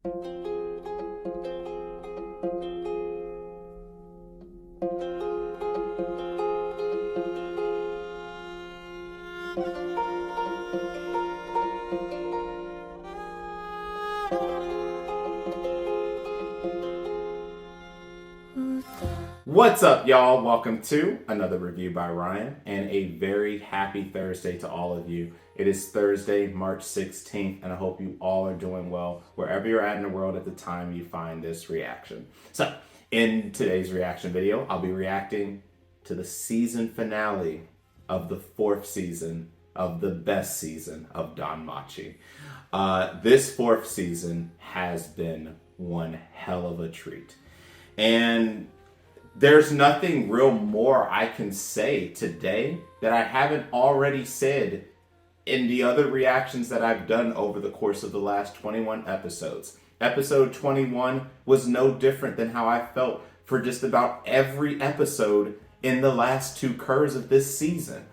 What's up, y'all? Welcome to another review by Ryan, and a very happy Thursday to all of you. It is Thursday, March 16th, and I hope you all are doing well wherever you're at in the world at the time you find this reaction. So, in today's reaction video, I'll be reacting to the season finale of the 4th season of the best season of DanMachi. This 4th season has been one hell of a treat. And there's nothing real more I can say today that I haven't already said in the other reactions that I've done over the course of the last 21 episodes. Episode 21 was no different than how I felt for just about every episode in the last 2 Cours of this season.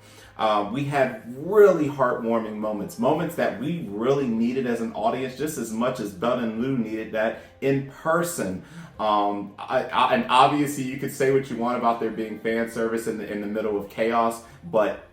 We had really heartwarming moments that we really needed as an audience just as much as Belle and Lou needed that in person. And obviously you could say what you want about there being fan service in the middle of chaos, but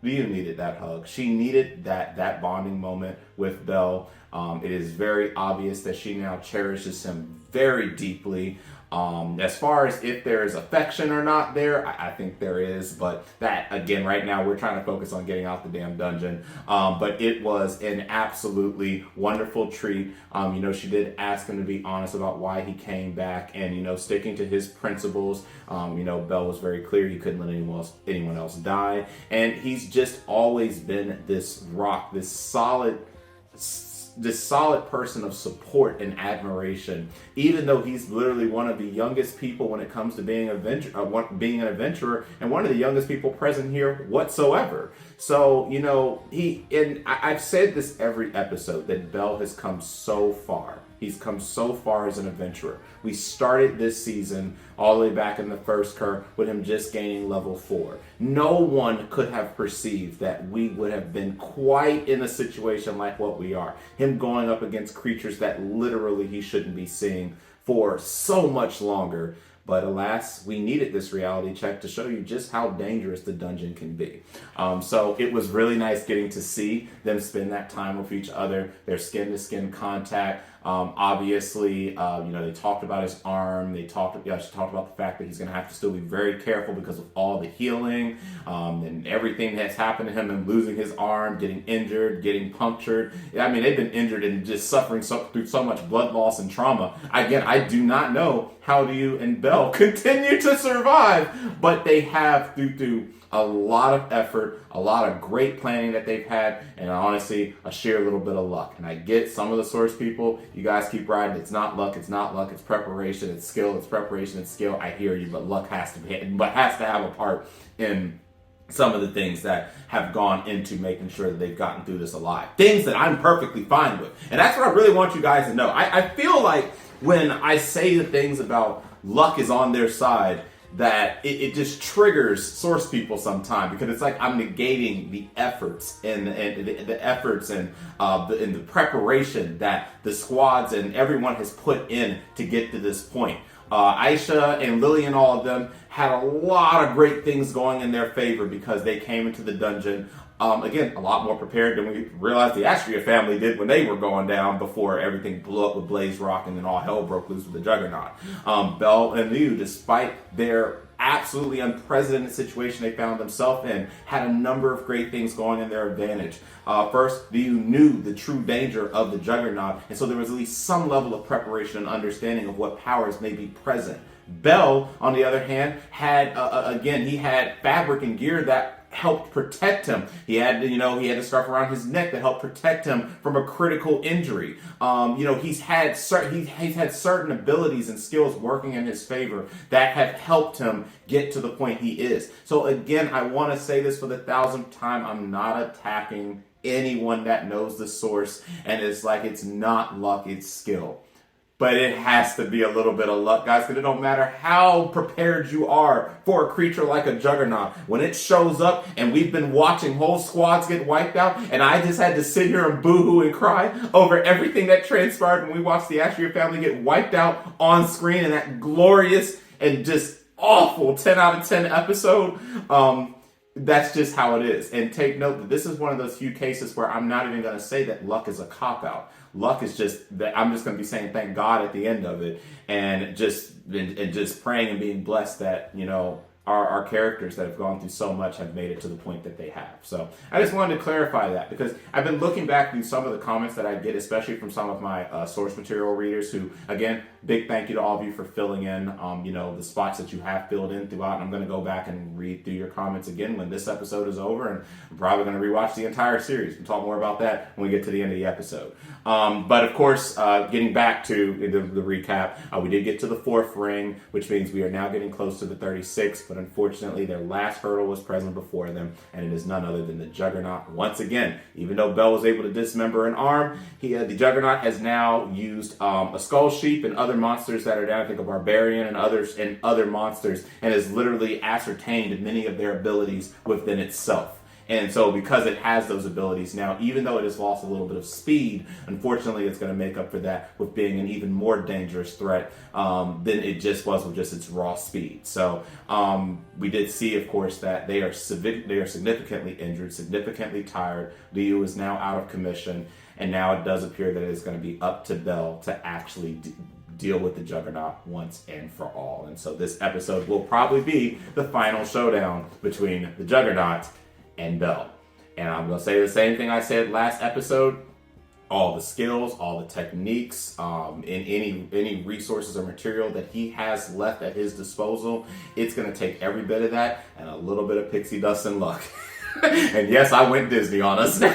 Luvia needed that hug. She needed that bonding moment with Belle. It is very obvious that she now cherishes him very deeply. As far as if there is affection or not there, I think there is, but that, again, right now we're trying to focus on getting out the damn dungeon. But it was an absolutely wonderful treat. She did ask him to be honest about why he came back and, sticking to his principles. Belle was very clear he couldn't let anyone else die. And he's just always been this rock, this solid person of support and admiration, even though he's literally one of the youngest people when it comes to being an adventurer, and one of the youngest people present here whatsoever. So, I've said this every episode that Belle has come so far. He's come so far as an adventurer. We started this season all the way back in the first Cour with him just gaining level 4. No one could have perceived that we would have been quite in a situation like what we are. Him going up against creatures that literally he shouldn't be seeing for so much longer. But alas, we needed this reality check to show you just how dangerous the dungeon can be. So it was really nice getting to see them spend that time with each other, their skin-to-skin contact. Obviously, they talked about his arm. She talked about the fact that he's going to have to still be very careful because of all the healing and everything that's happened to him, and losing his arm, getting injured, getting punctured. I mean, they've been injured and just suffering through so much blood loss and trauma. Again, I do not know how Luvia and Belle continue to survive, but they have through a lot of effort, a lot of great planning that they've had, and honestly, a sheer little bit of luck. And I get some of the source people, you guys keep riding, it's not luck, it's preparation, it's skill, it's preparation, it's skill. I hear you, but luck has to have a part in some of the things that have gone into making sure that they've gotten through this alive. Things that I'm perfectly fine with. And that's what I really want you guys to know. I feel like when I say the things about luck is on their side, that it just triggers source people sometimes, because it's like I'm negating the efforts and the efforts and the preparation that the squads and everyone has put in to get to this point. Aisha and Lily and all of them had a lot of great things going in their favor because they came into the dungeon again, a lot more prepared than we realized the Astria family did when they were going down before everything blew up with Blaze Rock and then all hell broke loose with the Juggernaut. Belle and Luvia, despite their absolutely unprecedented situation they found themselves in, had a number of great things going in their advantage. First, Luvia knew the true danger of the Juggernaut, and so there was at least some level of preparation and understanding of what powers may be present. Belle, on the other hand, had he had fabric and gear that helped protect him. He had the scarf around his neck that helped protect him from a critical injury. He's had certain abilities and skills working in his favor that have helped him get to the point he is. So again, I want to say this for the 1,000th time, I'm not attacking anyone that knows the source and it's like it's not luck, it's skill. But it has to be a little bit of luck, guys, because it don't matter how prepared you are for a creature like a Juggernaut. When it shows up, and we've been watching whole squads get wiped out, and I just had to sit here and boo-hoo and cry over everything that transpired when we watched the Astria family get wiped out on screen in that glorious and just awful 10 out of 10 episode. That's just how it is. And take note that this is one of those few cases where I'm not even going to say that luck is a cop-out. Luck is just that I'm just going to be saying thank God at the end of it, and just praying and being blessed that, you know, our characters that have gone through so much have made it to the point that they have. So I just wanted to clarify that, because I've been looking back through some of the comments that I get, especially from some of my source material readers who, again, big thank you to all of you for filling in, you know, the spots that you have filled in throughout. And I'm going to go back and read through your comments again when this episode is over, and I'm probably going to rewatch the entire series. We'll talk more about that when we get to the end of the episode. But of course, getting back to the recap, we did get to the 4th ring, which means we are now getting close to the 36th. But unfortunately, their last hurdle was present before them, and it is none other than the Juggernaut. Once again, even though Bell was able to dismember an arm, the Juggernaut has now used a Skull Sheep and other monsters that are down, I think a Barbarian and other monsters, and has literally ascertained many of their abilities within itself. And so because it has those abilities now, even though it has lost a little bit of speed, unfortunately it's going to make up for that with being an even more dangerous threat than it just was with just its raw speed. So we did see, of course, that they are significantly injured, significantly tired. Liu is now out of commission, and now it does appear that it's going to be up to Bell to actually deal with the Juggernaut once and for all. And so this episode will probably be the final showdown between the Juggernaut and Bell. And I'm going to say the same thing I said last episode. All the skills, all the techniques, in any resources or material that he has left at his disposal, it's going to take every bit of that and a little bit of pixie dust and luck. And yes, I went Disney on us now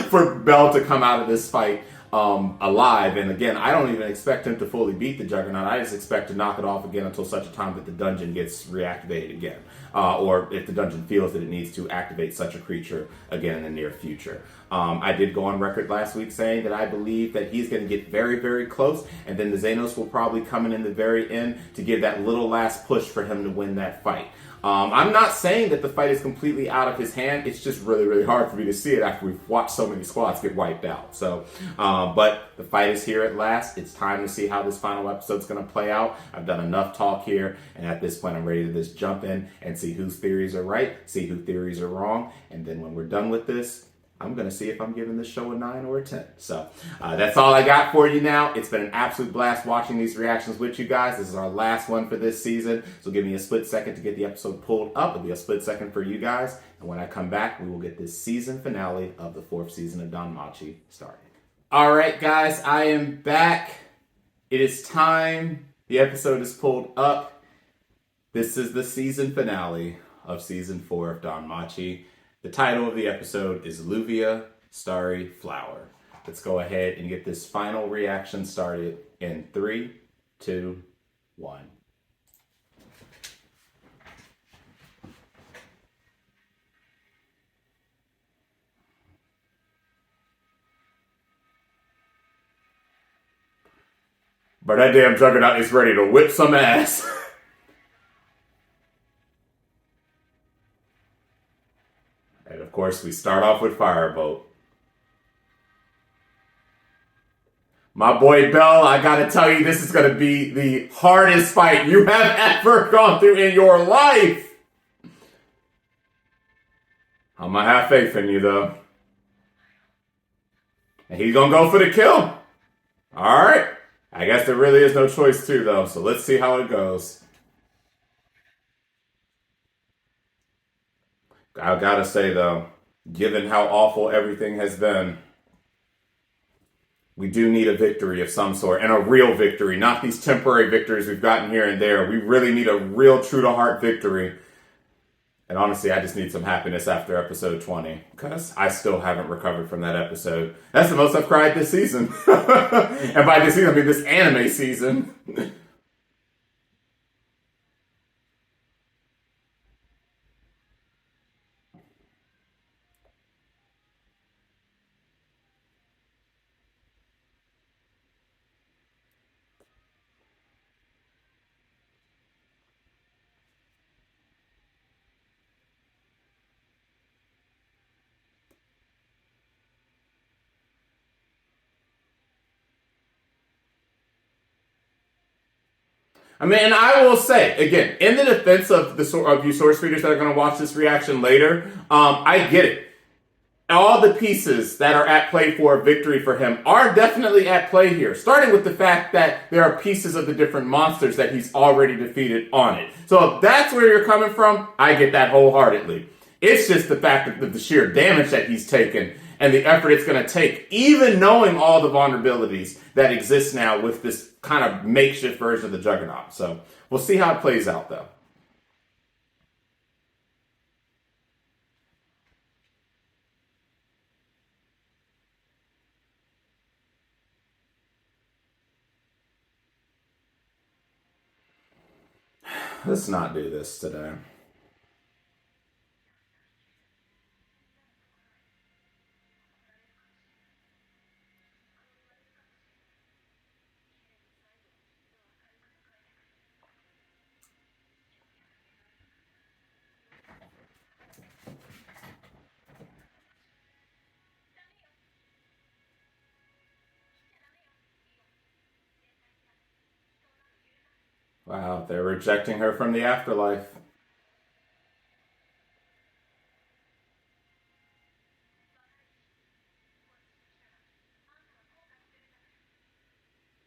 for Bell to come out of this fight alive. And again, I don't even expect him to fully beat the Juggernaut. I just expect to knock it off again until such a time that the dungeon gets reactivated again. Or if the dungeon feels that it needs to activate such a creature again in the near future. I did go on record last week saying that I believe that he's going to get very, very close, and then the Xenos will probably come in the very end to give that little last push for him to win that fight. I'm not saying that the fight is completely out of his hand. It's just really, really hard for me to see it after we've watched so many squads get wiped out. So, but the fight is here at last. It's time to see how this final episode's going to play out. I've done enough talk here, and at this point, I'm ready to just jump in and see whose theories are right, see whose theories are wrong, and then when we're done with this, I'm going to see if I'm giving this show a 9 or a 10. So that's all I got for you now. It's been an absolute blast watching these reactions with you guys. This is our last one for this season. So give me a split second to get the episode pulled up. It'll be a split second for you guys. And when I come back, we will get this season finale of the 4th season of DanMachi started. All right, guys, I am back. It is time. The episode is pulled up. This is the season finale of season 4 of DanMachi. The title of the episode is Luvia, Starry, Flower. Let's go ahead and get this final reaction started in 3, 2, 1. But that damn Juggernaut is ready to whip some ass. And of course, we start off with Firebolt. My boy Bell, I gotta tell you, this is gonna be the hardest fight you have ever gone through in your life. I'm gonna have faith in you, though. And he's gonna go for the kill. Alright. I guess there really is no choice, too, though. So let's see how it goes. I gotta say, though, given how awful everything has been, we do need a victory of some sort, and a real victory, not these temporary victories we've gotten here and there. We really need a real true-to-heart victory. And honestly, I just need some happiness after episode 20, because I still haven't recovered from that episode. That's the most I've cried this season. And by this season, I mean this anime season. I mean, and I will say again, in the defense of of you source readers that are going to watch this reaction later, I get it. All the pieces that are at play for a victory for him are definitely at play here, starting with the fact that there are pieces of the different monsters that he's already defeated on it. So if that's where you're coming from, I get that wholeheartedly. It's just the fact that the sheer damage that he's taken and the effort it's going to take, even knowing all the vulnerabilities that exist now with this kind of makeshift version of the Juggernaut. So we'll see how it plays out, though. Let's not do this today. Wow, they're rejecting her from the afterlife.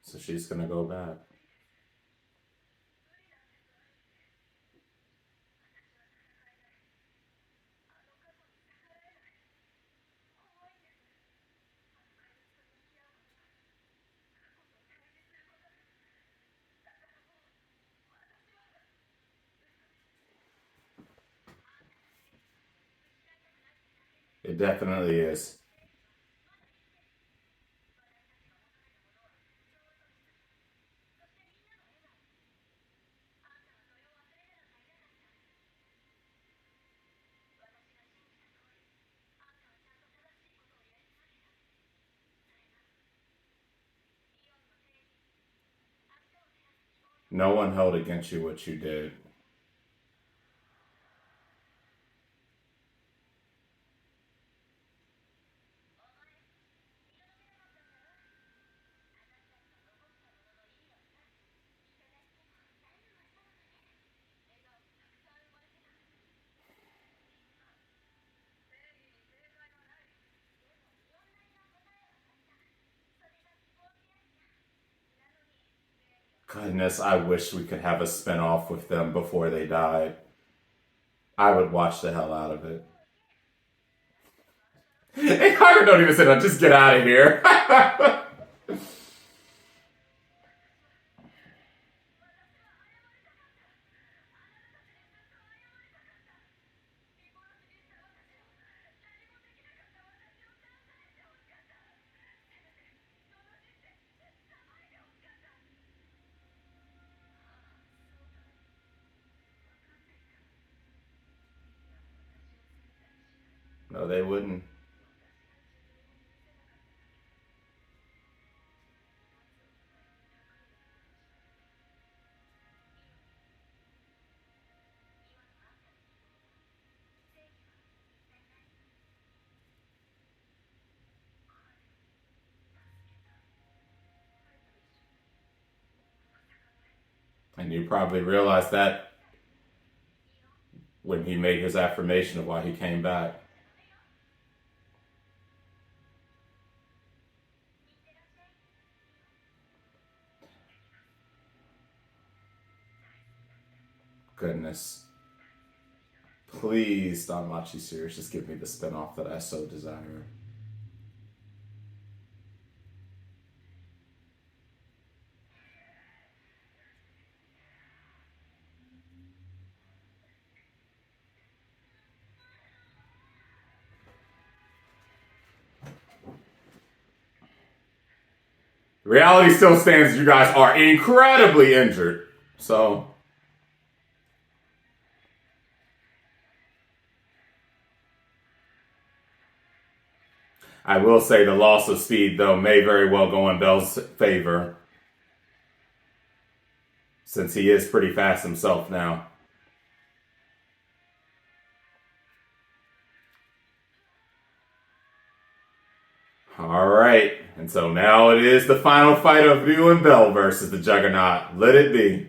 So she's going to go back. It definitely is. No one held against you what you did. Goodness, I wish we could have a spinoff with them before they died. I would watch the hell out of it. Hey, Carter, don't even sit down. Just get out of here. No, they wouldn't. And you probably realized that when he made his affirmation of why he came back. Goodness. Please, DanMachi series, just give me the spinoff that I so desire. Reality still stands. You guys are incredibly injured. So, I will say the loss of speed, though, may very well go in Bell's favor, since he is pretty fast himself now. All right, and so now it is the final fight of Ryu and Bell versus the Juggernaut. Let it be.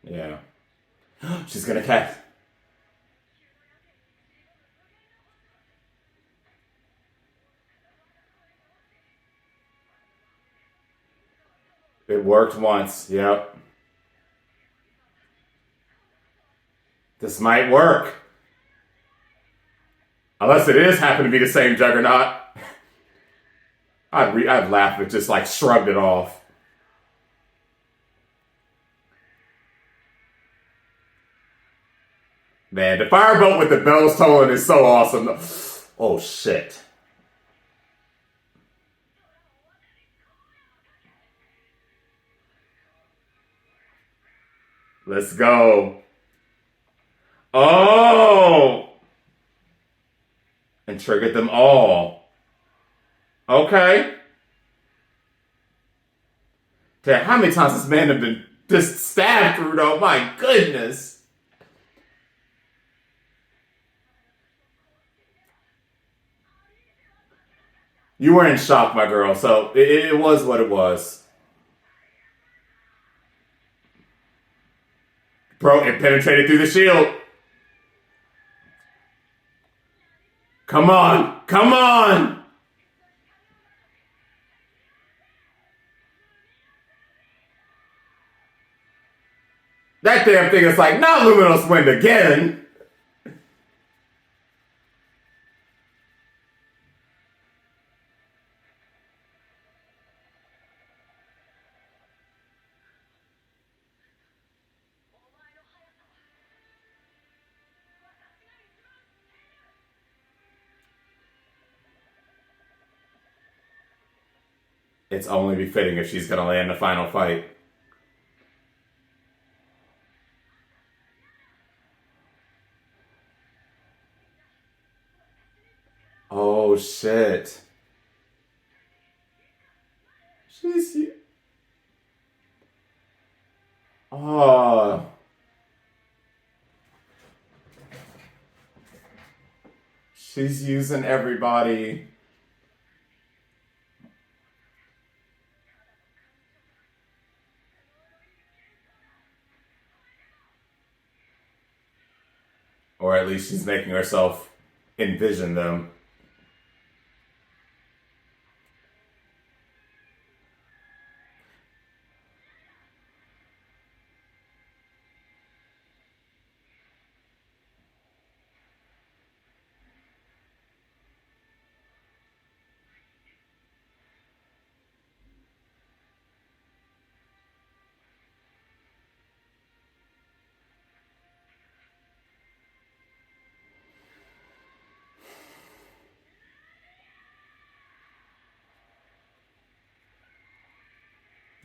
Yeah. She's gonna catch. It worked once. Yep. This might work. Unless it is happen to be the same juggernaut. I'd laugh but just like shrugged it off. Man, the fireboat with the bells tolling is so awesome. Oh shit. Let's go. Oh! And triggered them all. Okay. Damn, how many times this man have been just stabbed through though? My goodness. You were in shock, my girl, so it was what it was. Bro, it penetrated through the shield. Come on! Come on! That damn thing is like, not luminous wind again. It's only befitting if she's gonna land the final fight. Oh shit. She's... Oh. She's using everybody. Or at least she's making herself envision them.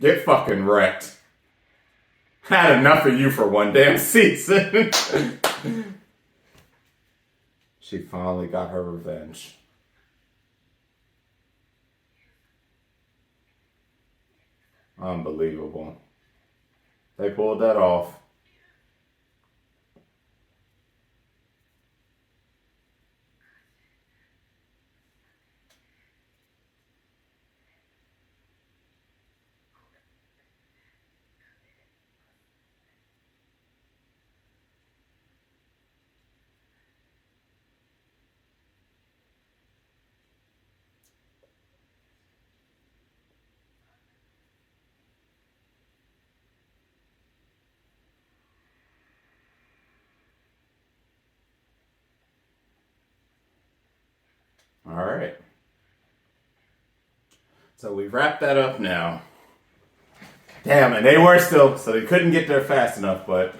Get fucking wrecked. Had enough of you for one damn season. She finally got her revenge. Unbelievable. They pulled that off. All right. So we wrapped that up now. Damn, and they were still, so they couldn't get there fast enough, but...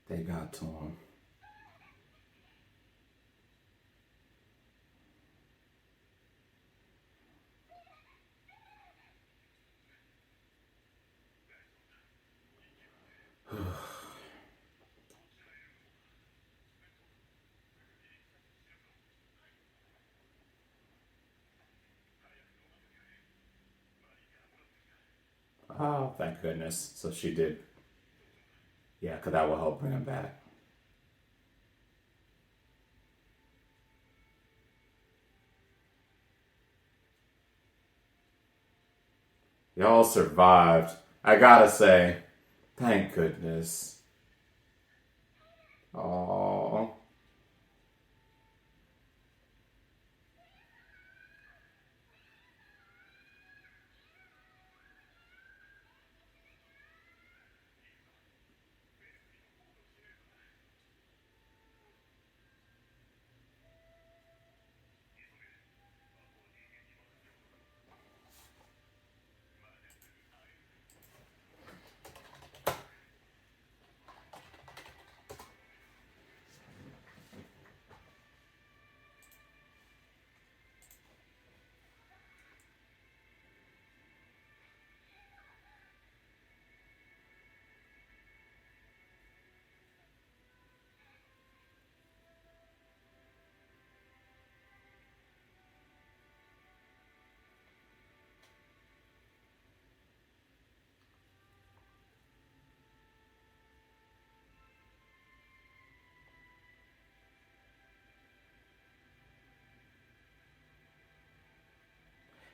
They got to him. Oh, thank goodness. So she did. Yeah, because that will help bring him back. Y'all survived. I gotta say, thank goodness. Oh.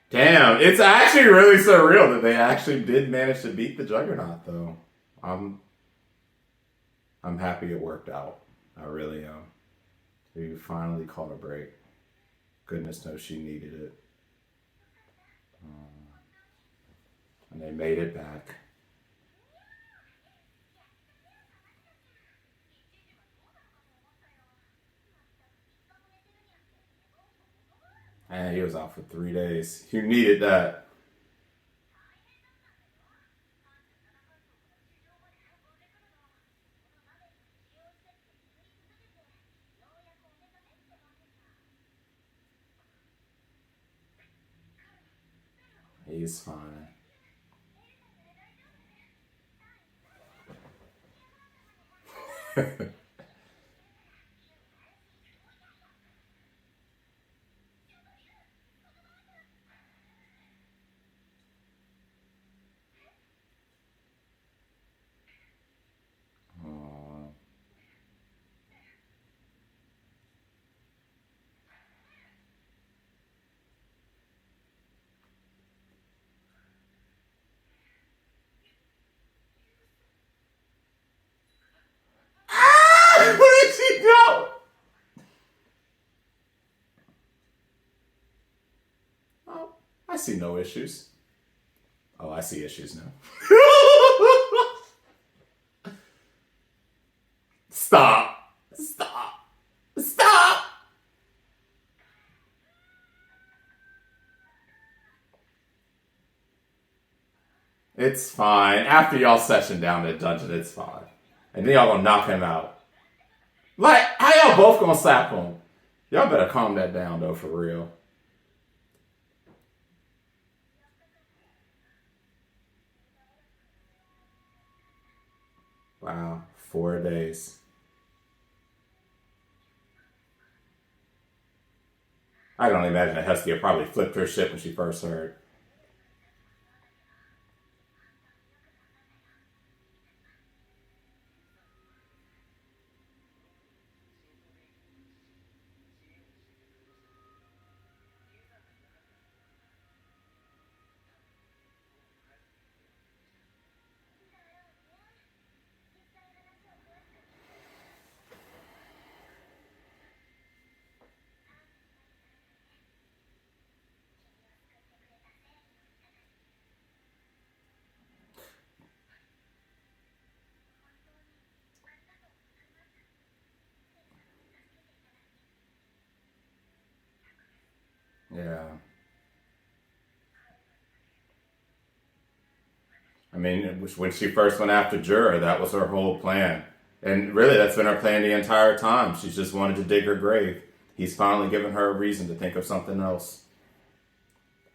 Damn, it's actually really surreal that they actually did manage to beat the Juggernaut, though. I'm I'm happy it worked out. I really am. We finally caught a break. Goodness knows she needed it. And they made it back. And he was out for 3 days. You needed that. He's fine. Aw. Ah! Where did she go? Oh, I see no issues. Oh, I see issues now. Stop. Stop. Stop. It's fine. After y'all session down the dungeon, it's fine. And then y'all gonna knock him out. Like, how y'all both gonna slap him? Y'all better calm that down, though, for real. Wow. 4 days. I can only imagine that Hestia probably flipped her shit when she first heard. Yeah. I mean, when she first went after Jura, that was her whole plan. And really, that's been her plan the entire time. She's just wanted to dig her grave. He's finally given her a reason to think of something else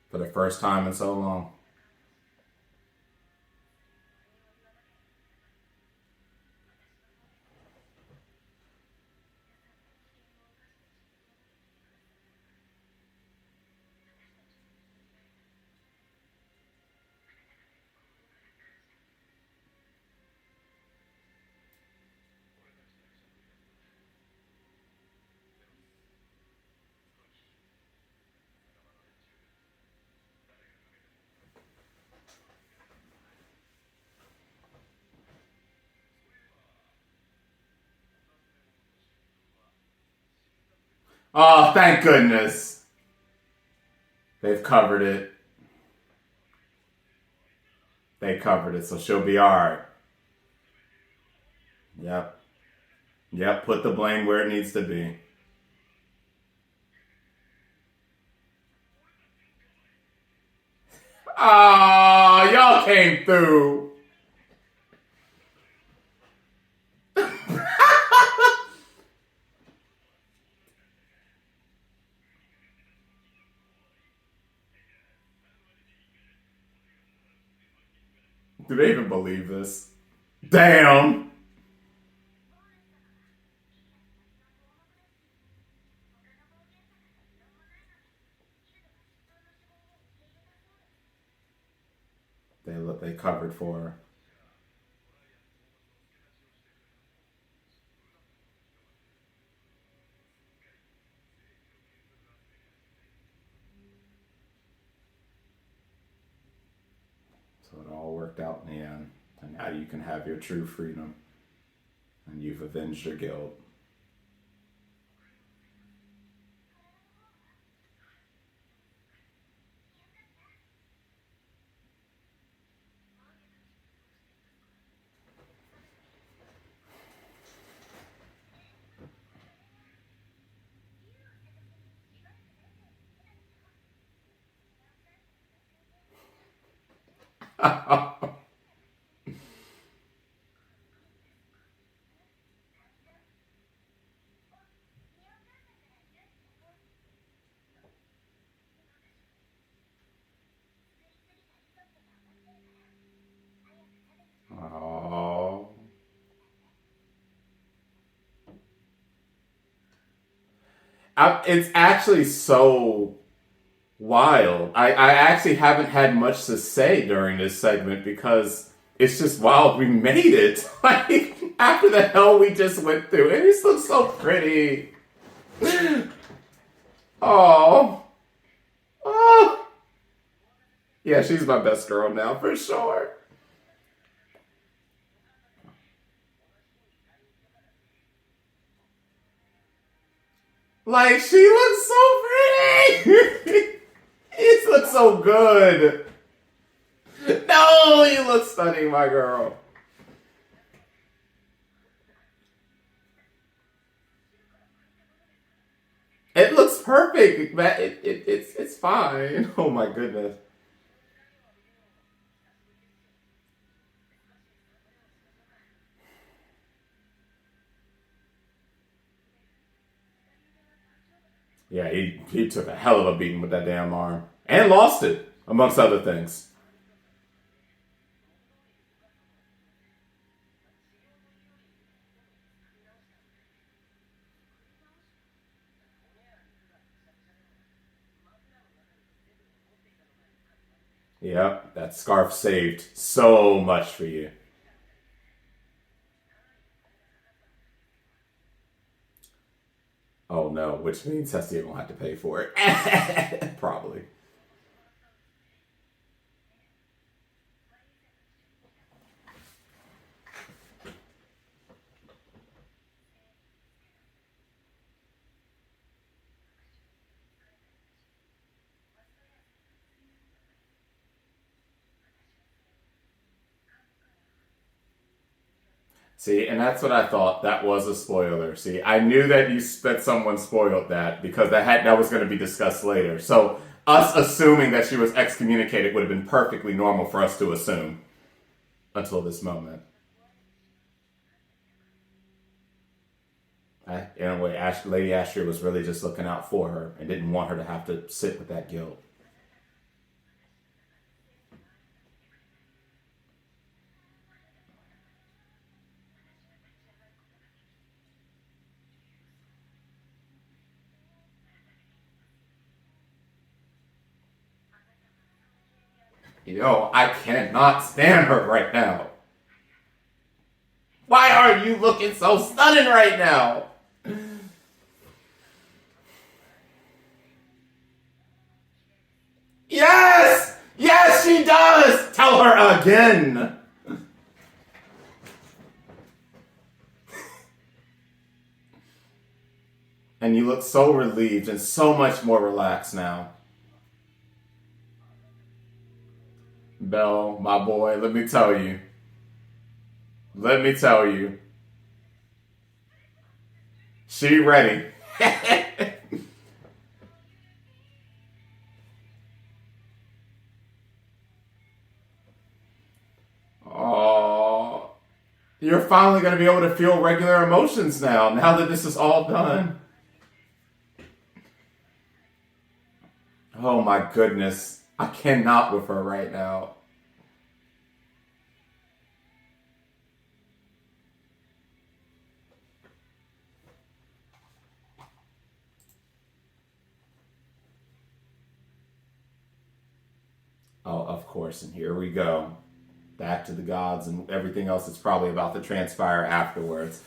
for the first time in so long. Oh, thank goodness. They've covered it. They covered it, so she'll be alright. Yep. Yep, put the blame where it needs to be. Oh, y'all came through. Do they even believe this? Damn. They covered for her. So it all worked out in the end. And now you can have your true freedom. And you've avenged your guilt. Oh. It's actually so wild. I actually haven't had much to say during this segment because it's just wild we made it. Like, after the hell we just went through. And it looks so pretty. Oh. Oh. Yeah, she's my best girl now, for sure. Like, she looks so pretty! It looks so good! No, you look stunning, my girl. It looks perfect, but it's fine. Oh my goodness. Yeah, he took a hell of a beating with that damn arm. And lost it, amongst other things. Yep, that scarf saved so much for you. Oh no, which means Hestia gonna have to pay for it. Probably. See, and that's what I thought. That was a spoiler. See, I knew that someone spoiled that because that was going to be discussed later. So us assuming that she was excommunicated would have been perfectly normal for us to assume until this moment. In a way, Lady Astria was really just looking out for her and didn't want her to have to sit with that guilt. I cannot stand her right now. Why are you looking so stunning right now? Yes! Yes, she does! Tell her again! And you look so relieved and so much more relaxed now. Bell, my boy, let me tell you. Let me tell you. She ready. Oh, you're finally going to be able to feel regular emotions now that this is all done. Oh my goodness. I cannot with her right now. Oh, of course, and here we go. Back to the gods and everything else that's probably about to transpire afterwards.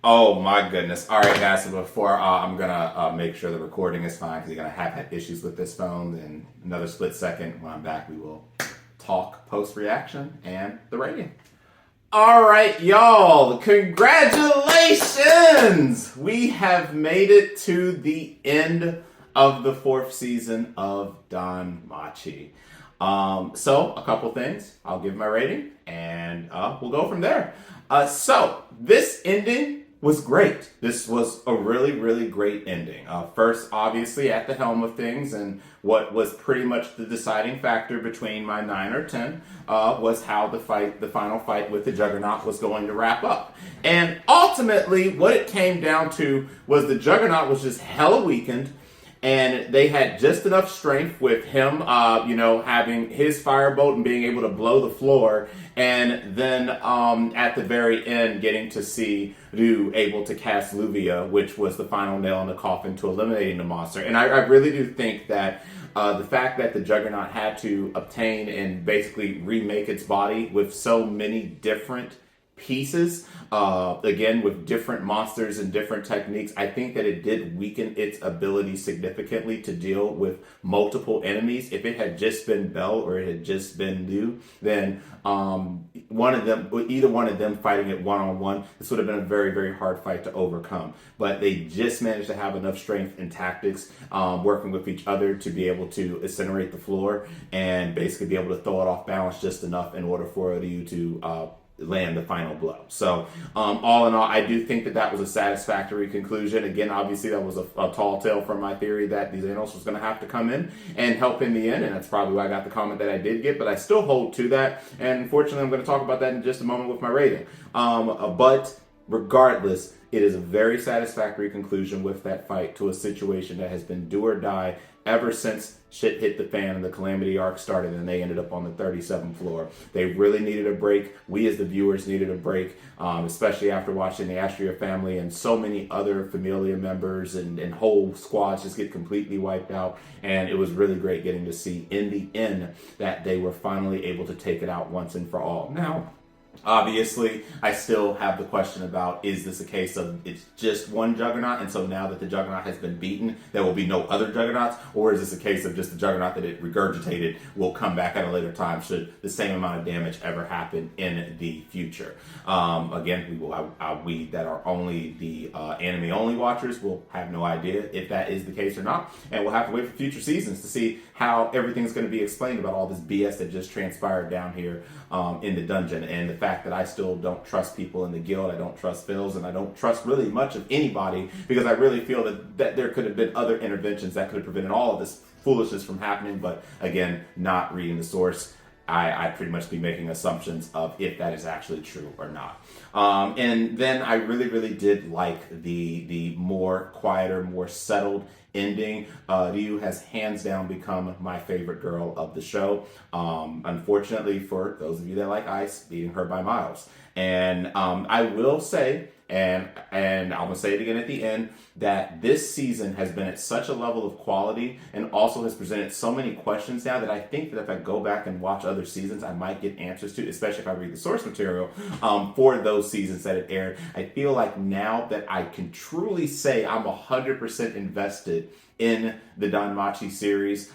Oh my goodness. All right, guys, so before I'm going to make sure the recording is fine because you're going to have had issues with this phone. In another split second, when I'm back, we will talk post-reaction and the rating. All right, y'all, congratulations! We have made it to the end of the 4th season of DanMachi. So a couple things. I'll give my rating and we'll go from there. So this ending was great. This was a really, really great ending. First, obviously, at the helm of things, and what was pretty much the deciding factor between my 9 or 10 was how the final fight with the Juggernaut was going to wrap up. And ultimately, what it came down to was the Juggernaut was just hella weakened. And they had just enough strength with him, having his firebolt and being able to blow the floor. And then at the very end, getting to see Ryu able to cast Luvia, which was the final nail in the coffin to eliminating the monster. And I really do think that the fact that the Juggernaut had to obtain and basically remake its body with so many different pieces, again with different monsters and different techniques, I think that it did weaken its ability significantly to deal with multiple enemies. If it had just been Bell or it had just been Liu, then either one of them fighting it one-on-one, this would have been a very, very hard fight to overcome. But they just managed to have enough strength and tactics working with each other to be able to incinerate the floor and basically be able to throw it off balance just enough in order for you to land the final blow. So all in all, I do think that was a satisfactory conclusion. Again, obviously that was a tall tale from my theory that the Xenos was going to have to come in and help in the end, and that's probably why I got the comment that I did get, but I still hold to that, and unfortunately I'm going to talk about that in just a moment with my rating. But regardless, it is a very satisfactory conclusion with that fight to a situation that has been do or die ever since shit hit the fan and the Calamity arc started and they ended up on the 37th floor. They really needed a break. We as the viewers needed a break, especially after watching the Astria family and so many other Familia members and whole squads just get completely wiped out. And it was really great getting to see in the end that they were finally able to take it out once and for all. Now, obviously, I still have the question about, is this a case of it's just one Juggernaut, and so now that the Juggernaut has been beaten, there will be no other Juggernauts? Or is this a case of just the Juggernaut that it regurgitated will come back at a later time should the same amount of damage ever happen in the future? Again, we that are only the anime-only watchers will have no idea if that is the case or not, and we'll have to wait for future seasons to see how everything's going to be explained about all this BS that just transpired down here in the dungeon, and the fact that I still don't trust people in the guild, I don't trust Phils, and I don't trust really much of anybody, because I really feel that there could have been other interventions that could have prevented all of this foolishness from happening, but again, not reading the source, I pretty much be making assumptions of if that is actually true or not. And then I really, really did like the more quieter, more settled ending. Ryu has hands down become my favorite girl of the show. Unfortunately, for those of you that like Ice, beating her by miles. And I will say, and I'm going to say it again at the end, that this season has been at such a level of quality and also has presented so many questions now that I think that if I go back and watch other seasons, I might get answers to, especially if I read the source material for those seasons that it aired. I feel like now that I can truly say I'm 100% invested in the DanMachi series,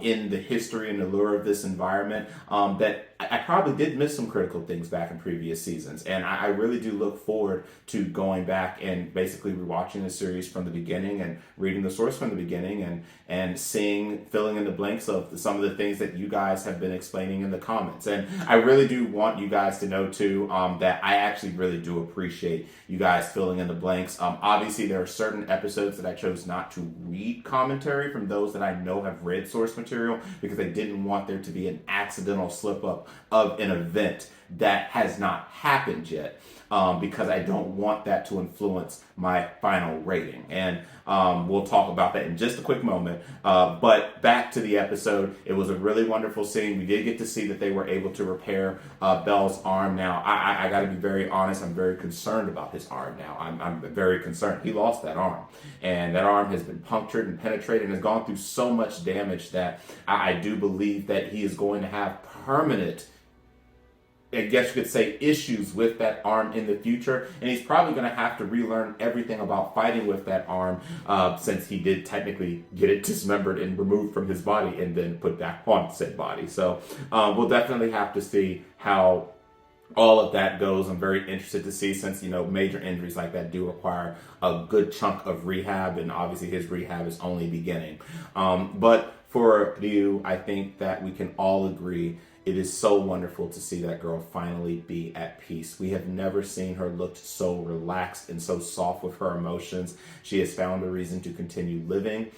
in the history and allure of this environment, that I probably did miss some critical things back in previous seasons. And I really do look forward to going back and basically rewatching the series from the beginning and reading the source from the beginning and filling in the blanks of some of the things that you guys have been explaining in the comments. And I really do want you guys to know too, that I actually really do appreciate you guys filling in the blanks. Obviously there are certain episodes that I chose not to read commentary from those that I know have read source material, because I didn't want there to be an accidental slip up of an event that has not happened yet, because I don't want that to influence my final rating. And we'll talk about that in just a quick moment. But back to the episode, it was a really wonderful scene. We did get to see that they were able to repair Belle's arm. Now, I got to be very honest. I'm very concerned about his arm now. I'm very concerned. He lost that arm, and that arm has been punctured and penetrated and has gone through so much damage that I do believe that he is going to have permanent, I guess you could say, issues with that arm in the future. And he's probably going to have to relearn everything about fighting with that arm, since he did technically get it dismembered and removed from his body and then put back on said body. So we'll definitely have to see how all of that goes. I'm very interested to see, since, major injuries like that do require a good chunk of rehab, and obviously his rehab is only beginning. But for you, I think that we can all agree it is so wonderful to see that girl finally be at peace. We have never seen her look so relaxed and so soft with her emotions. She has found a reason to continue living.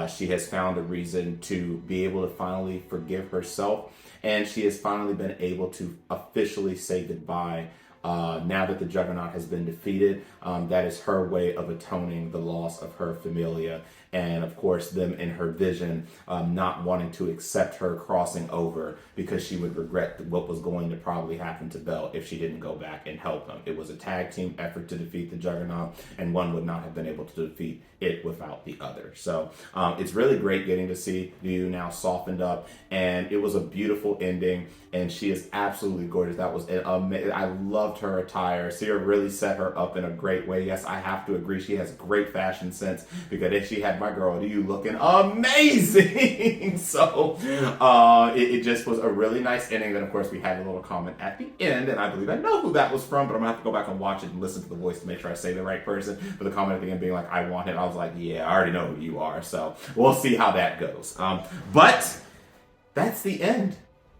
She has found a reason to be able to finally forgive herself. And she has finally been able to officially say goodbye. Now that the Juggernaut has been defeated, that is her way of atoning the loss of her familia. And of course, them in her vision, not wanting to accept her crossing over, because she would regret what was going to probably happen to Belle if she didn't go back and help them. It was a tag team effort to defeat the Juggernaut, and one would not have been able to defeat it without the other. So it's really great getting to see you now softened up, and it was a beautiful ending, and she is absolutely gorgeous. That was amazing. I loved her attire. Sierra really set her up in a great way. Yes, I have to agree, she has great fashion sense, because if she had my girl you looking amazing. So it just was a really nice ending. Then of course we had a little comment at the end, and I believe I know who that was from, but I'm gonna have to go back and watch it and listen to the voice to make sure I say the right person. But the comment at the end being like, I want it, I was like, yeah, I already know who you are. So we'll see how that goes. But that's the end.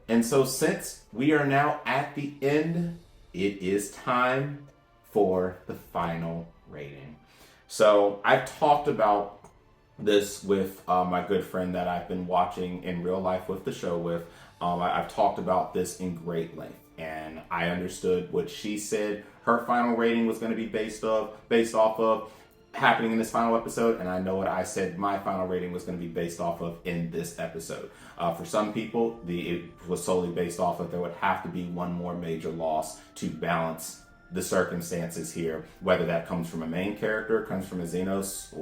And so since we are now at the end, it is time for the final rating. So I've talked about this with my good friend that I've been watching in real life with the show with. I've talked about this in great length, and I understood what she said her final rating was going to be based off of happening in this final episode, and I know what I said my final rating was going to be based off of in this episode. For some people, it was solely based off of there would have to be one more major loss to balance the circumstances here, whether that comes from a main character, comes from a Xenos,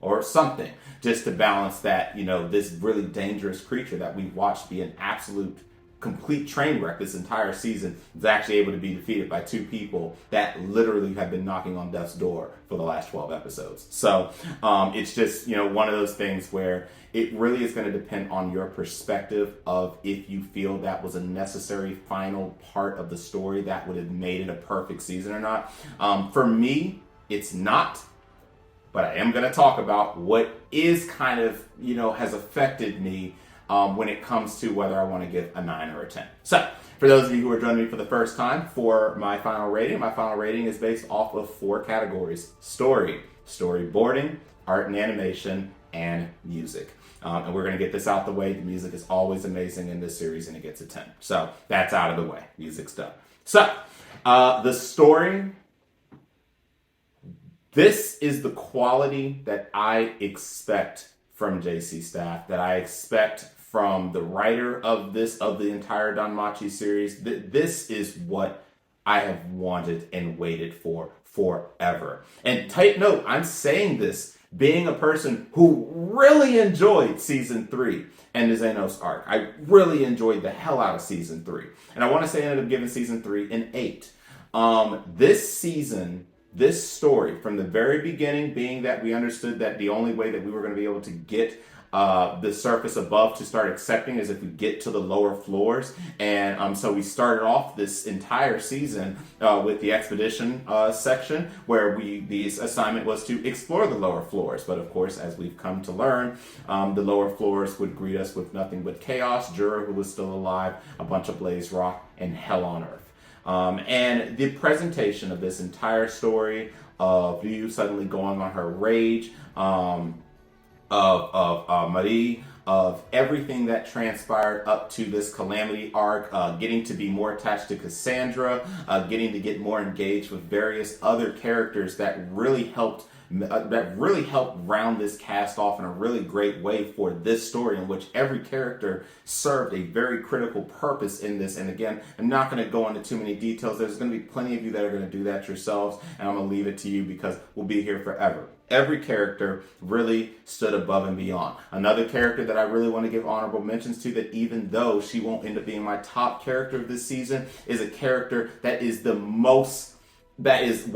or something, just to balance that, this really dangerous creature that we've watched be an absolute complete train wreck this entire season is actually able to be defeated by two people that literally have been knocking on death's door for the last 12 episodes. So it's just, one of those things where it really is going to depend on your perspective of if you feel that was a necessary final part of the story that would have made it a perfect season or not. For me, it's not. But I am going to talk about what is kind of, has affected me when it comes to whether I want to give a 9 or a 10. So, for those of you who are joining me for the first time, for my final rating is based off of 4 categories: story, storyboarding, art and animation, and music. And we're going to get this out the way. The music is always amazing in this series, and it gets a 10. So, that's out of the way. Music's done. So, the story... This is the quality that I expect from J.C.Staff, that I expect from the writer of the entire DanMachi series. This is what I have wanted and waited for forever. And take note, I'm saying this being a person who really enjoyed season 3 and the Xenos arc. I really enjoyed the hell out of season 3. And I want to say I ended up giving season 3 an 8. This season this story from the very beginning, being that we understood that the only way that we were going to be able to get the surface above to start accepting is if we get to the lower floors. And so we started off this entire season with the expedition section, where the assignment was to explore the lower floors. But of course, as we've come to learn, the lower floors would greet us with nothing but chaos, Jura, who was still alive, a bunch of blaze rock, and hell on earth. And the presentation of this entire story of Liu suddenly going on her rage, of Marie, of everything that transpired up to this Calamity arc, getting to be more attached to Cassandra, getting to get more engaged with various other characters that really helped round this cast off in a really great way for this story, in which every character served a very critical purpose in this. And again, I'm not going to go into too many details. There's going to be plenty of you that are going to do that yourselves, and I'm going to leave it to you because we'll be here forever. Every character really stood above and beyond. Another character that I really want to give honorable mentions to, that even though she won't end up being my top character of this season, is a character that is the biggest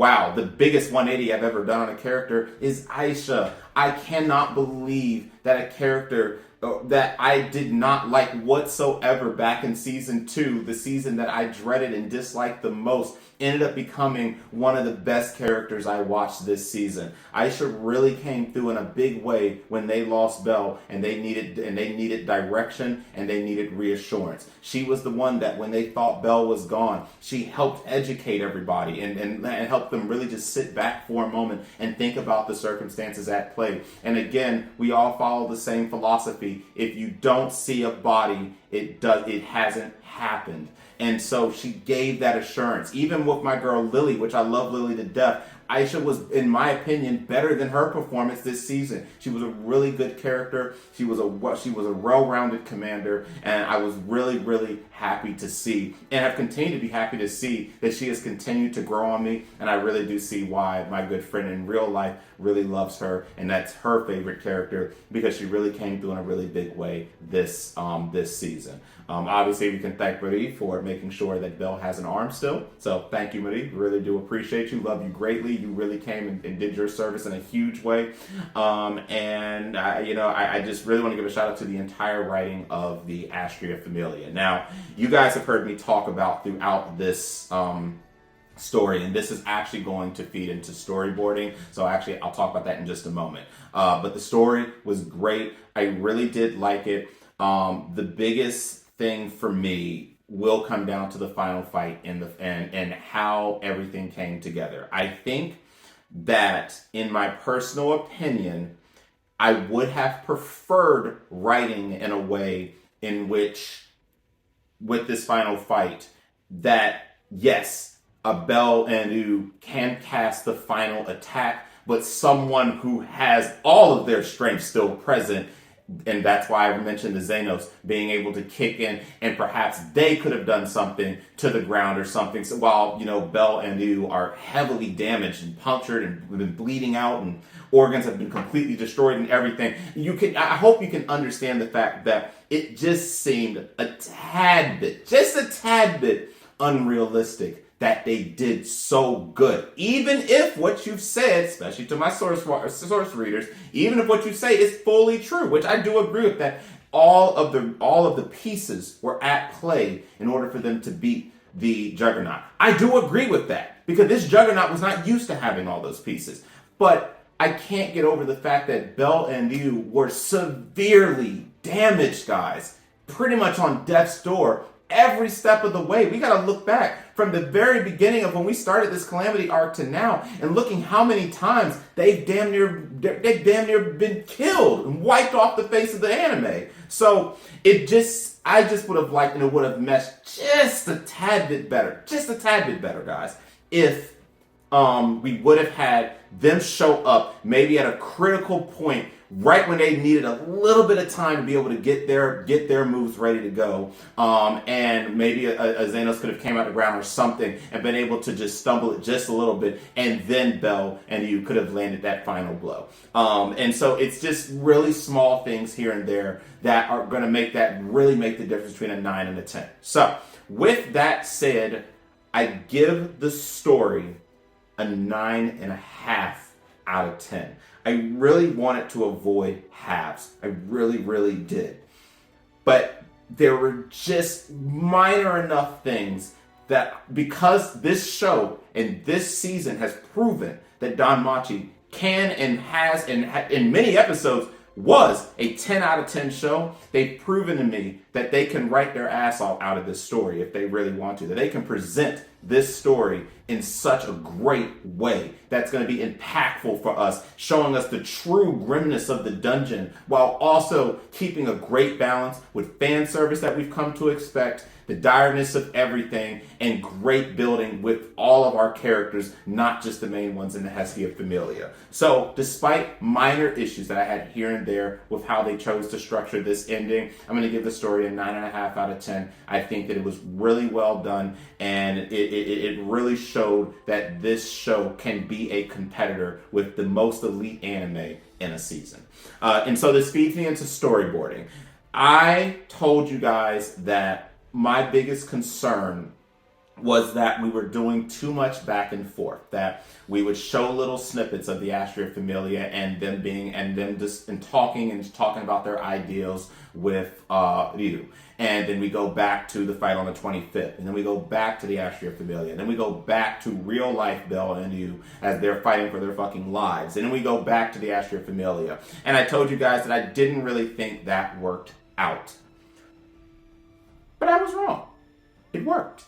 180 I've ever done on a character, is Aisha. I cannot believe that a character that I did not like whatsoever back in season 2, the season that I dreaded and disliked the most, ended up becoming one of the best characters I watched this season. Aisha really came through in a big way when they lost Belle, and they needed direction, and they needed reassurance. She was the one that when they thought Belle was gone, she helped educate everybody and helped them really just sit back for a moment and think about the circumstances at play. And again, we all follow the same philosophy. If you don't see a body, it hasn't happened. And so she gave that assurance. Even with my girl Lily, which I love Lily to death, Aisha was, in my opinion, better than her performance this season. She was a really good character. She was a well-rounded commander, and I was really, really happy to see, and have continued to be happy to see, that she has continued to grow on me. And I really do see why my good friend in real life really loves her, and that's her favorite character, because she really came through in a really big way this season. Obviously, we can thank Marie for making sure that Belle has an arm still. So thank you, Marie. Really do appreciate you. Love you greatly. You really came and did your service in a huge way. I just really want to give a shout out to the entire writing of the Astria Familia. Now, you guys have heard me talk about throughout this story, and this is actually going to feed into storyboarding. So actually, I'll talk about that in just a moment. But the story was great. I really did like it. The biggest thing for me will come down to the final fight and how everything came together. I think that, in my personal opinion, I would have preferred writing in a way in which, with this final fight, that yes, a Belle and Liu can cast the final attack, but someone who has all of their strength still present. And that's why I mentioned the Xenos being able to kick in, and perhaps they could have done something to the ground or something. So while, Belle and Liu are heavily damaged and punctured and been bleeding out, and organs have been completely destroyed and everything, I hope you can understand the fact that it just seemed just a tad bit unrealistic that they did so good. Even if what you've said, especially to my source readers, even if what you say is fully true, which I do agree with, that all of the pieces were at play in order for them to beat the Juggernaut. I do agree with that, because this Juggernaut was not used to having all those pieces. But I can't get over the fact that Belle and Liu were severely damaged, guys. Pretty much on death's door every step of the way. We got to look back from the very beginning of when we started this Calamity arc to now, and looking how many times they've damn near been killed and wiped off the face of the anime. So I just would have liked, and it would have meshed just a tad bit better, guys, if we would have had them show up maybe at a critical point, right when they needed a little bit of time to be able to get their moves ready to go, and maybe a Xenos could have came out the ground or something and been able to just stumble it just a little bit, and then Belle and you could have landed that final blow. And so it's just really small things here and there that are going to really make the difference between a 9 and a 10. So with that said, I give the story a 9.5 out of 10. I really wanted to avoid halves. I really, really did. But there were just minor enough things that, because this show and this season has proven that DanMachi can and has, and in many episodes, was a 10 out of 10 show, they've proven to me that they can write their ass off out of this story if they really want to. That they can present this story in such a great way that's going to be impactful for us, showing us the true grimness of the dungeon while also keeping a great balance with fan service that we've come to expect, the direness of everything, and great building with all of our characters, not just the main ones in the Hestia Familia. So, despite minor issues that I had here and there with how they chose to structure this ending, I'm going to give the story a 9.5 out of 10. I think that it was really well done, and it really showed that this show can be a competitor with the most elite anime in a season. And so this feeds me into storyboarding. I told you guys that my biggest concern was that we were doing too much back and forth, that we would show little snippets of the Astria Familia and them talking about their ideals with Ryu. And then we go back to the fight on the 25th, and then we go back to the Astria Familia, and then we go back to real life Bella and Ryu as they're fighting for their fucking lives, and then we go back to the Astria Familia. And I told you guys that I didn't really think that worked out. But I was wrong. It worked.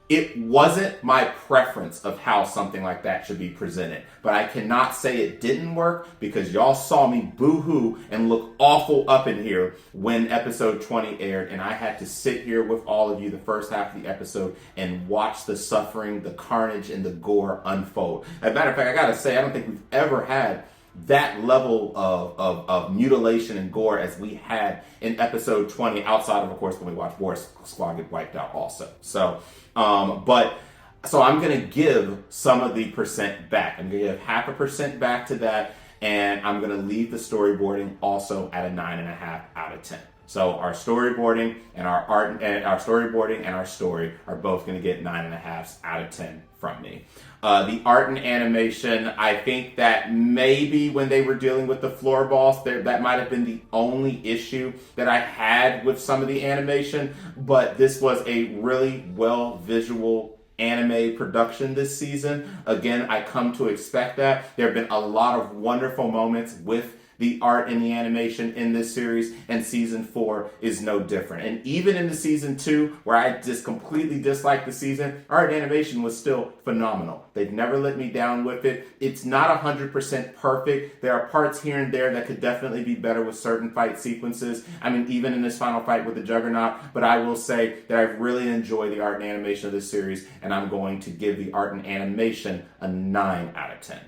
It wasn't my preference of how something like that should be presented. But I cannot say it didn't work because y'all saw me boo-hoo and look awful up in here when episode 20 aired. And I had to sit here with all of you the first half of the episode and watch the suffering, the carnage, and the gore unfold. As a matter of fact, I gotta say, I don't think we've ever had that level of mutilation and gore as we had in episode 20, outside of course, when we watched Boris Squad get wiped out also. So I'm going to give some of the percent back. I'm going to give 0.5% back to that, and I'm going to leave the storyboarding also at a 9.5 out of 10. So our storyboarding and our art and our storyboarding and our story are both going to get 9.5 out of 10 from me. The art and animation, I think that maybe when they were dealing with the floor boss, that might have been the only issue that I had with some of the animation. But this was a really well visual anime production this season. Again, I come to expect that. There have been a lot of wonderful moments with the art and the animation in this series, and season 4 is no different. And even in the season 2, where I just completely disliked the season, art and animation was still phenomenal. They've never let me down with it. It's not 100% perfect. There are parts here and there that could definitely be better with certain fight sequences. I mean, even in this final fight with the Juggernaut, but I will say that I really enjoy the art and animation of this series, and I'm going to give the art and animation a 9 out of 10.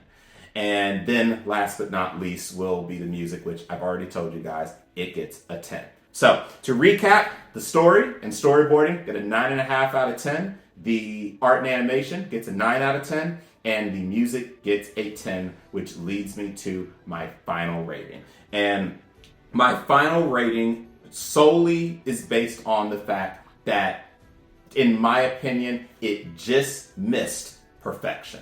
And then, last but not least, will be the music, which I've already told you guys, it gets a 10. So, to recap, the story and storyboarding get a 9.5 out of 10. The art and animation gets a 9 out of 10. And the music gets a 10, which leads me to my final rating. And my final rating solely is based on the fact that, in my opinion, it just missed perfection.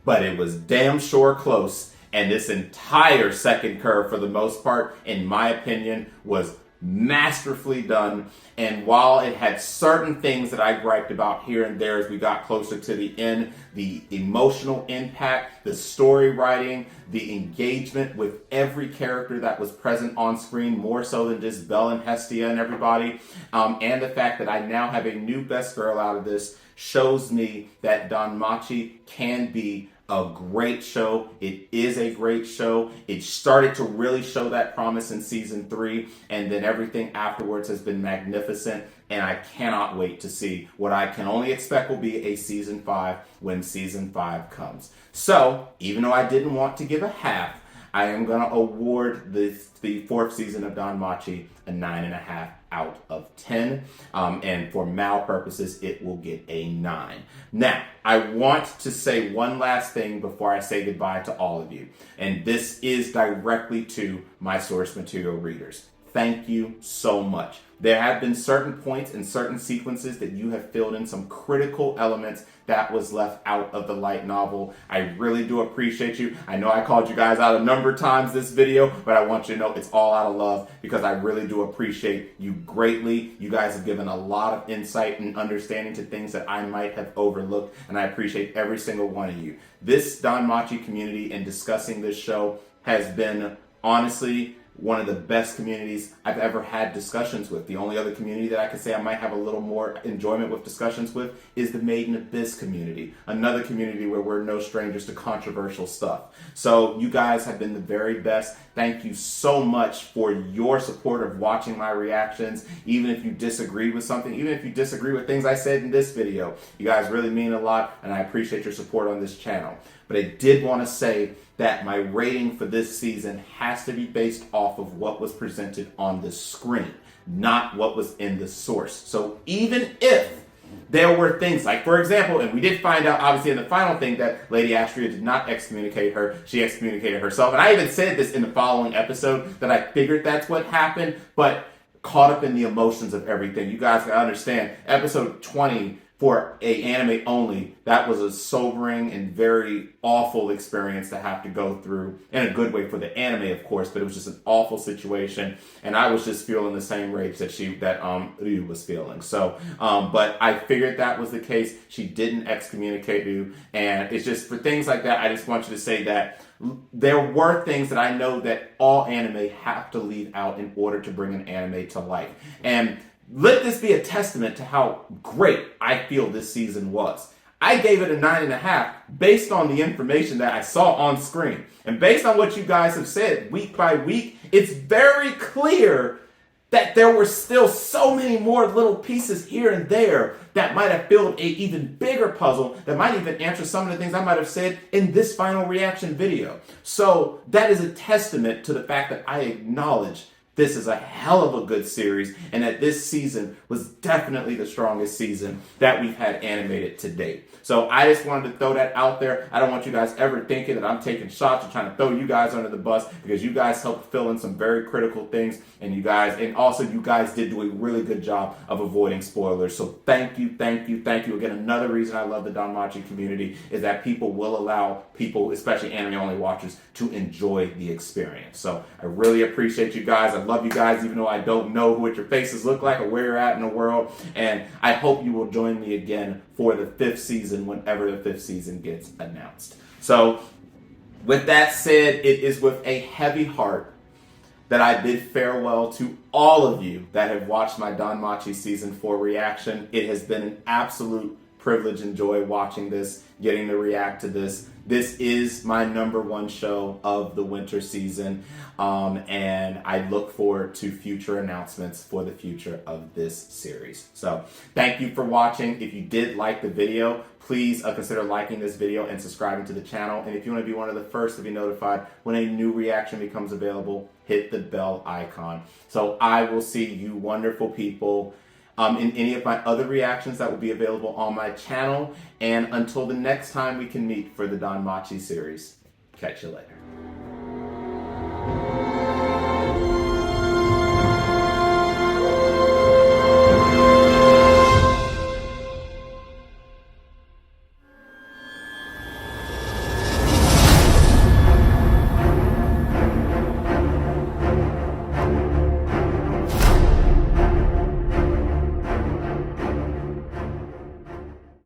But it was damn sure close, and this entire second curve, for the most part, in my opinion, was masterfully done. And while it had certain things that I griped about here and there as we got closer to the end, the emotional impact, the story writing, the engagement with every character that was present on screen, more so than just Belle and Hestia and everybody, and the fact that I now have a new best girl out of this, shows me that DanMachi can be a great show. It is a great show. It started to really show that promise in season 3, and then everything afterwards has been magnificent, and I cannot wait to see what I can only expect will be a season 5 when season 5 comes. So, even though I didn't want to give a half, I am going to award the 4th season of DanMachi a 9.5 out of 10. And for Mal purposes, it will get a 9. Now, I want to say one last thing before I say goodbye to all of you. And this is directly to my source material readers. thank you so much. There have been certain points and certain sequences that you have filled in some critical elements that was left out of the light novel. I really do appreciate you. I know I called you guys out a number of times this video, but I want you to know it's all out of love because I really do appreciate you greatly. You guys have given a lot of insight and understanding to things that I might have overlooked, and I appreciate every single one of you. This DanMachi community and discussing this show has been honestly one of the best communities I've ever had discussions with. The only other community that I could say I might have a little more enjoyment with discussions with is the Made in Abyss community. Another community where we're no strangers to controversial stuff. So you guys have been the very best. Thank you so much for your support of watching my reactions. Even if you disagree with something, even if you disagree with things I said in this video, you guys really mean a lot, and I appreciate your support on this channel. But I did want to say that my rating for this season has to be based off of what was presented on the screen, not what was in the source. So even if there were things like, for example, and we did find out obviously in the final thing that Lady Astria did not excommunicate her, she excommunicated herself. And I even said this in the following episode that I figured that's what happened, but caught up in the emotions of everything. You guys gotta understand, episode 20 for a anime only, that was a sobering and very awful experience to have to go through, in a good way for the anime, of course, but it was just an awful situation, and I was just feeling the same rage that Ryu was feeling. So, but I figured that was the case. She didn't excommunicate Ryu, and it's just for things like that, I just want you to say that there were things that I know that all anime have to leave out in order to bring an anime to life. And let this be a testament to how great I feel this season was. I gave it a 9.5 based on the information that I saw on screen. And based on what you guys have said week by week, it's very clear that there were still so many more little pieces here and there that might have filled an even bigger puzzle, that might even answer some of the things I might have said in this final reaction video. So that is a testament to the fact that I acknowledge this is a hell of a good series, and that this season was definitely the strongest season that we've had animated to date. So I just wanted to throw that out there. I don't want you guys ever thinking that I'm taking shots or trying to throw you guys under the bus, because you guys helped fill in some very critical things, and also you guys did do a really good job of avoiding spoilers. So thank you, thank you, thank you. Again, another reason I love the DanMachi community is that people will allow people, especially anime-only watchers, to enjoy the experience. So I really appreciate you guys. I love you guys, even though I don't know what your faces look like or where you're at in the world. And I hope you will join me again for the 5th season whenever the 5th season gets announced. So with that said, it is with a heavy heart that I bid farewell to all of you that have watched my DanMachi Season 4 reaction. It has been an absolute privilege and joy watching this, getting to react to this. This is my #1 show of the winter season, and I look forward to future announcements for the future of this series. So thank you for watching. If you did like the video, please consider liking this video and subscribing to the channel. And if you want to be one of the first to be notified when a new reaction becomes available, hit the bell icon. So I will see you wonderful people in any of my other reactions that will be available on my channel. And until the next time we can meet for the DanMachi series, catch you later.